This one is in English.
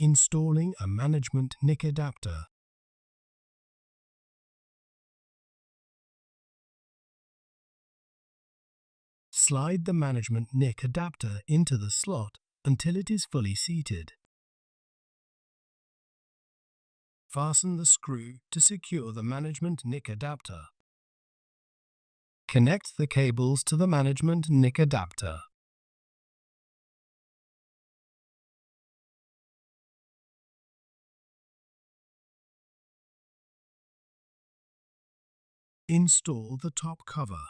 Installing a management NIC adapter. Slide the management NIC adapter into the slot until it is fully seated. Fasten the screw to secure the management NIC adapter. Connect the cables to the management NIC adapter. Install the top cover.